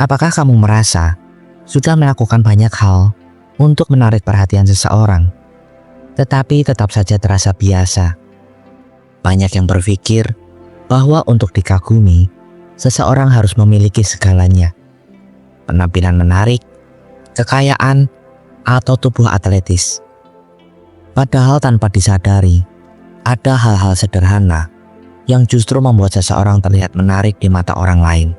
Apakah kamu merasa sudah melakukan banyak hal untuk menarik perhatian seseorang, tetapi tetap saja terasa biasa? Banyak yang berpikir bahwa untuk dikagumi, seseorang harus memiliki segalanya. Penampilan menarik, kekayaan, atau tubuh atletis. Padahal tanpa disadari, ada hal-hal sederhana yang justru membuat seseorang terlihat menarik di mata orang lain.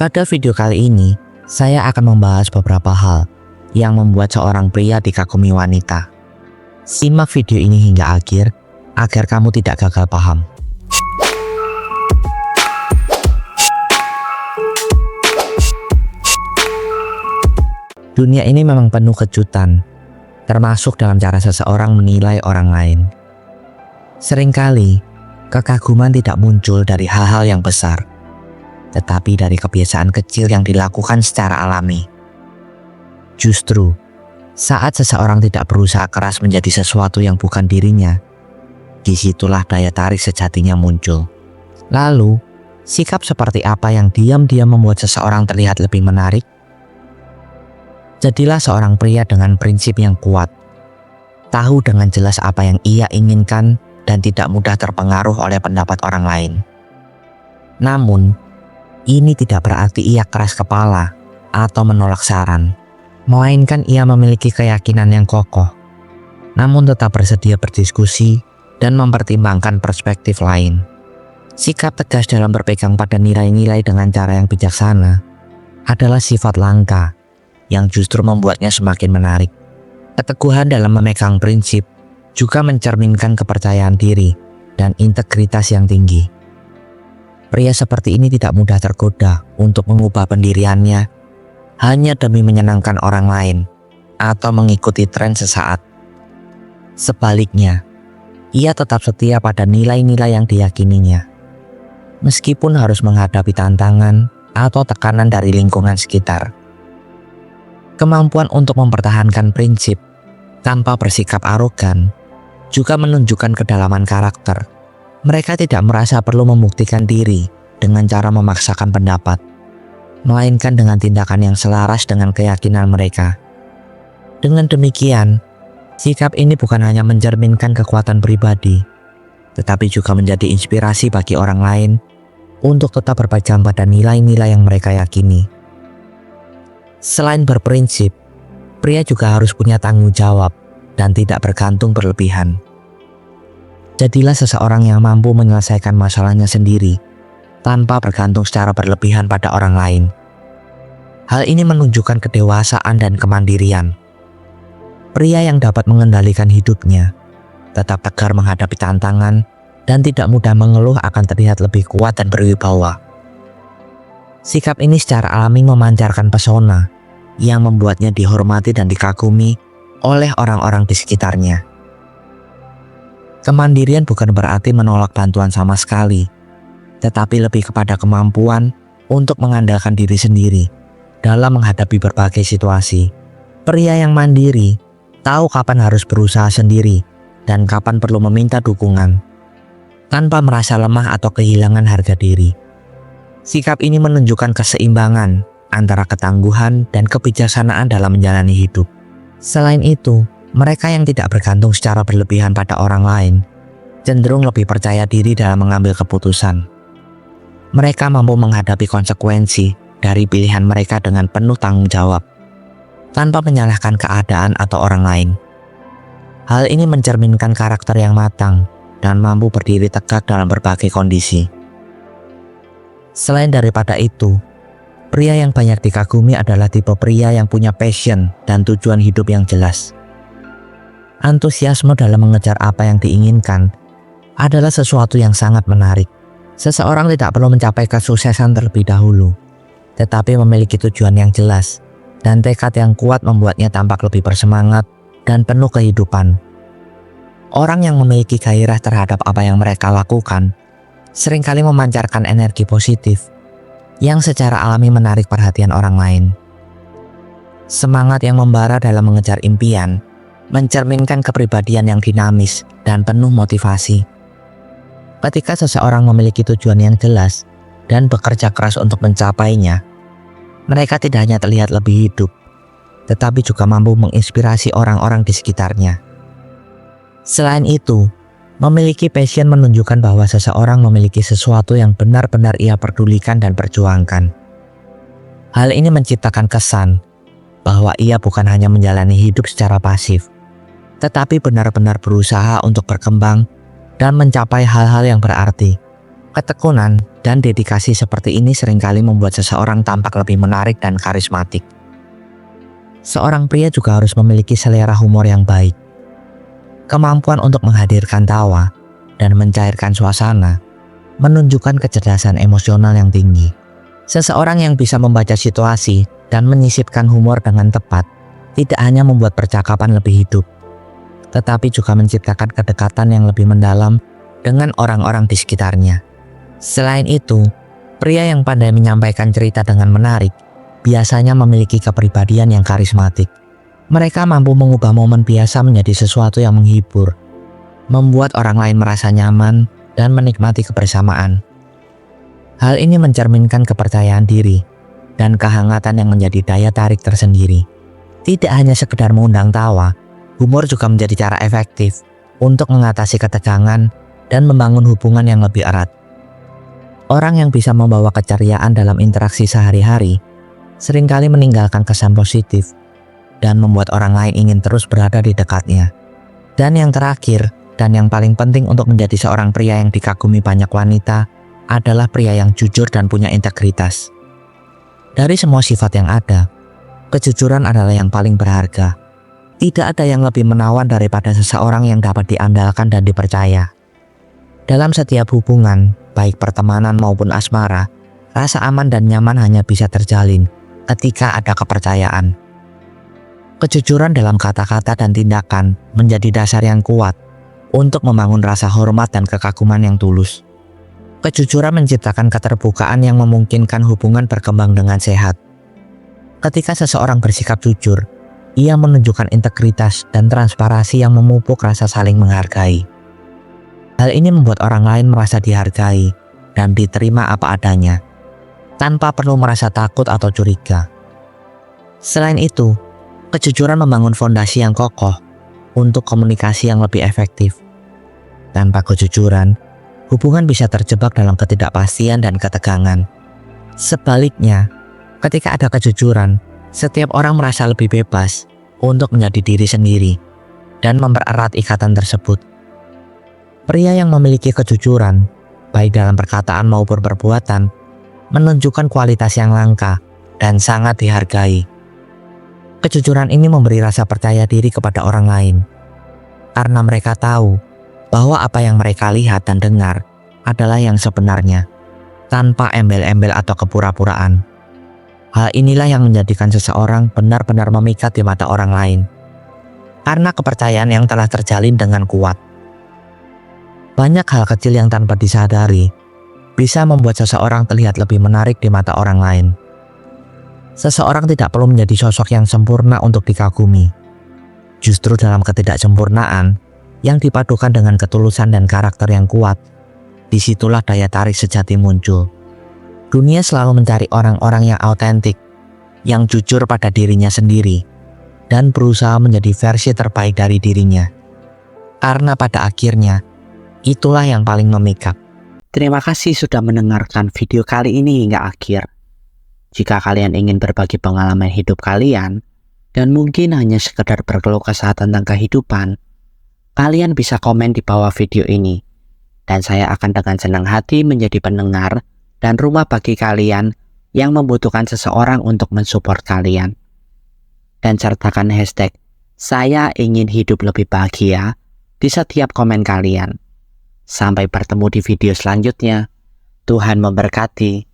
Pada video kali ini, saya akan membahas beberapa hal yang membuat seorang pria dikagumi wanita. Simak video ini hingga akhir agar kamu tidak gagal paham. Dunia ini memang penuh kejutan, termasuk dalam cara seseorang menilai orang lain. Seringkali, kekaguman tidak muncul dari hal-hal yang besar, tetapi dari kebiasaan kecil yang dilakukan secara alami. Justru, saat seseorang tidak berusaha keras menjadi sesuatu yang bukan dirinya, disitulah daya tarik sejatinya muncul. Lalu, sikap seperti apa yang diam-diam membuat seseorang terlihat lebih menarik? Jadilah seorang pria dengan prinsip yang kuat. Tahu dengan jelas apa yang ia inginkan dan tidak mudah terpengaruh oleh pendapat orang lain. Namun, ini tidak berarti ia keras kepala atau menolak saran, melainkan ia memiliki keyakinan yang kokoh, namun tetap bersedia berdiskusi dan mempertimbangkan perspektif lain. Sikap tegas dalam berpegang pada nilai-nilai dengan cara yang bijaksana adalah sifat langka yang justru membuatnya semakin menarik. Keteguhan dalam memegang prinsip juga mencerminkan kepercayaan diri dan integritas yang tinggi. Pria seperti ini tidak mudah tergoda untuk mengubah pendiriannya hanya demi menyenangkan orang lain atau mengikuti tren sesaat. Sebaliknya, ia tetap setia pada nilai-nilai yang diyakininya, meskipun harus menghadapi tantangan atau tekanan dari lingkungan sekitar. Kemampuan untuk mempertahankan prinsip tanpa bersikap arogan juga menunjukkan kedalaman karakter. Mereka tidak merasa perlu membuktikan diri dengan cara memaksakan pendapat, melainkan dengan tindakan yang selaras dengan keyakinan mereka. Dengan demikian, sikap ini bukan hanya mencerminkan kekuatan pribadi, tetapi juga menjadi inspirasi bagi orang lain untuk tetap berpegang pada nilai-nilai yang mereka yakini. Selain berprinsip, pria juga harus punya tanggung jawab dan tidak bergantung berlebihan. Jadilah seseorang yang mampu menyelesaikan masalahnya sendiri tanpa bergantung secara berlebihan pada orang lain. Hal ini menunjukkan kedewasaan dan kemandirian. Pria yang dapat mengendalikan hidupnya, tetap tegar menghadapi tantangan, dan tidak mudah mengeluh akan terlihat lebih kuat dan berwibawa. Sikap ini secara alami memancarkan pesona yang membuatnya dihormati dan dikagumi oleh orang-orang di sekitarnya. Kemandirian bukan berarti menolak bantuan sama sekali, tetapi lebih kepada kemampuan untuk mengandalkan diri sendiri dalam menghadapi berbagai situasi. Pria yang mandiri tahu kapan harus berusaha sendiri dan kapan perlu meminta dukungan, tanpa merasa lemah atau kehilangan harga diri. Sikap ini menunjukkan keseimbangan antara ketangguhan dan kebijaksanaan dalam menjalani hidup. Selain itu, mereka yang tidak bergantung secara berlebihan pada orang lain cenderung lebih percaya diri dalam mengambil keputusan. Mereka mampu menghadapi konsekuensi dari pilihan mereka dengan penuh tanggung jawab, tanpa menyalahkan keadaan atau orang lain. Hal ini mencerminkan karakter yang matang dan mampu berdiri tegak dalam berbagai kondisi. Selain daripada itu, pria yang banyak dikagumi adalah tipe pria yang punya passion dan tujuan hidup yang jelas. Antusiasme dalam mengejar apa yang diinginkan adalah sesuatu yang sangat menarik. Seseorang tidak perlu mencapai kesuksesan terlebih dahulu, tetapi memiliki tujuan yang jelas dan tekad yang kuat membuatnya tampak lebih bersemangat dan penuh kehidupan. Orang yang memiliki gairah terhadap apa yang mereka lakukan seringkali memancarkan energi positif yang secara alami menarik perhatian orang lain. Semangat yang membara dalam mengejar impian mencerminkan kepribadian yang dinamis dan penuh motivasi. Ketika seseorang memiliki tujuan yang jelas dan bekerja keras untuk mencapainya, Mereka tidak hanya terlihat lebih hidup, tetapi juga mampu menginspirasi orang-orang di sekitarnya. Selain itu, memiliki passion menunjukkan bahwa seseorang memiliki sesuatu yang benar-benar ia pedulikan dan perjuangkan. Hal ini menciptakan kesan bahwa ia bukan hanya menjalani hidup secara pasif, tetapi benar-benar berusaha untuk berkembang dan mencapai hal-hal yang berarti. Ketekunan dan dedikasi seperti ini seringkali membuat seseorang tampak lebih menarik dan karismatik. Seorang pria juga harus memiliki selera humor yang baik. Kemampuan untuk menghadirkan tawa dan mencairkan suasana menunjukkan kecerdasan emosional yang tinggi. Seseorang yang bisa membaca situasi dan menyisipkan humor dengan tepat tidak hanya membuat percakapan lebih hidup, tetapi juga menciptakan kedekatan yang lebih mendalam dengan orang-orang di sekitarnya. Selain itu, pria yang pandai menyampaikan cerita dengan menarik biasanya memiliki kepribadian yang karismatik. Mereka mampu mengubah momen biasa menjadi sesuatu yang menghibur, membuat orang lain merasa nyaman dan menikmati kebersamaan. Hal ini mencerminkan kepercayaan diri dan kehangatan yang menjadi daya tarik tersendiri. Tidak hanya sekedar mengundang tawa, humor juga menjadi cara efektif untuk mengatasi ketegangan dan membangun hubungan yang lebih erat. Orang yang bisa membawa keceriaan dalam interaksi sehari-hari seringkali meninggalkan kesan positif dan membuat orang lain ingin terus berada di dekatnya. Dan yang terakhir, dan yang paling penting untuk menjadi seorang pria yang dikagumi banyak wanita, adalah pria yang jujur dan punya integritas. Dari semua sifat yang ada, kejujuran adalah yang paling berharga. Tidak ada yang lebih menawan daripada seseorang yang dapat diandalkan dan dipercaya. Dalam setiap hubungan, baik pertemanan maupun asmara, rasa aman dan nyaman hanya bisa terjalin ketika ada kepercayaan. Kejujuran dalam kata-kata dan tindakan menjadi dasar yang kuat untuk membangun rasa hormat dan kekaguman yang tulus. Kejujuran menciptakan keterbukaan yang memungkinkan hubungan berkembang dengan sehat. Ketika seseorang bersikap jujur, ia menunjukkan integritas dan transparansi yang memupuk rasa saling menghargai. Hal ini membuat orang lain merasa dihargai dan diterima apa adanya, tanpa perlu merasa takut atau curiga. Selain itu, kejujuran membangun fondasi yang kokoh untuk komunikasi yang lebih efektif. Tanpa kejujuran, hubungan bisa terjebak dalam ketidakpastian dan ketegangan. Sebaliknya, ketika ada kejujuran, setiap orang merasa lebih bebas untuk menjadi diri sendiri dan mempererat ikatan tersebut. Pria yang memiliki kejujuran, baik dalam perkataan maupun perbuatan, menunjukkan kualitas yang langka dan sangat dihargai. Kejujuran ini memberi rasa percaya diri kepada orang lain, karena mereka tahu bahwa apa yang mereka lihat dan dengar adalah yang sebenarnya, tanpa embel-embel atau kepura-puraan. Hal inilah yang menjadikan seseorang benar-benar memikat di mata orang lain, karena kepercayaan yang telah terjalin dengan kuat. Banyak hal kecil yang tanpa disadari bisa membuat seseorang terlihat lebih menarik di mata orang lain. Seseorang tidak perlu menjadi sosok yang sempurna untuk dikagumi. Justru dalam ketidaksempurnaan yang dipadukan dengan ketulusan dan karakter yang kuat, disitulah daya tarik sejati muncul. Dunia selalu mencari orang-orang yang autentik, yang jujur pada dirinya sendiri, dan berusaha menjadi versi terbaik dari dirinya. Karena pada akhirnya, itulah yang paling memikat. Terima kasih sudah mendengarkan video kali ini hingga akhir. Jika kalian ingin berbagi pengalaman hidup kalian, dan mungkin hanya sekedar berkeluh kesah tentang kehidupan, kalian bisa komen di bawah video ini. Dan saya akan dengan senang hati menjadi pendengar dan rumah bagi kalian yang membutuhkan seseorang untuk mensupport kalian. Dan sertakan hashtag "Saya ingin hidup lebih bahagia" di setiap komen kalian. Sampai bertemu di video selanjutnya. Tuhan memberkati.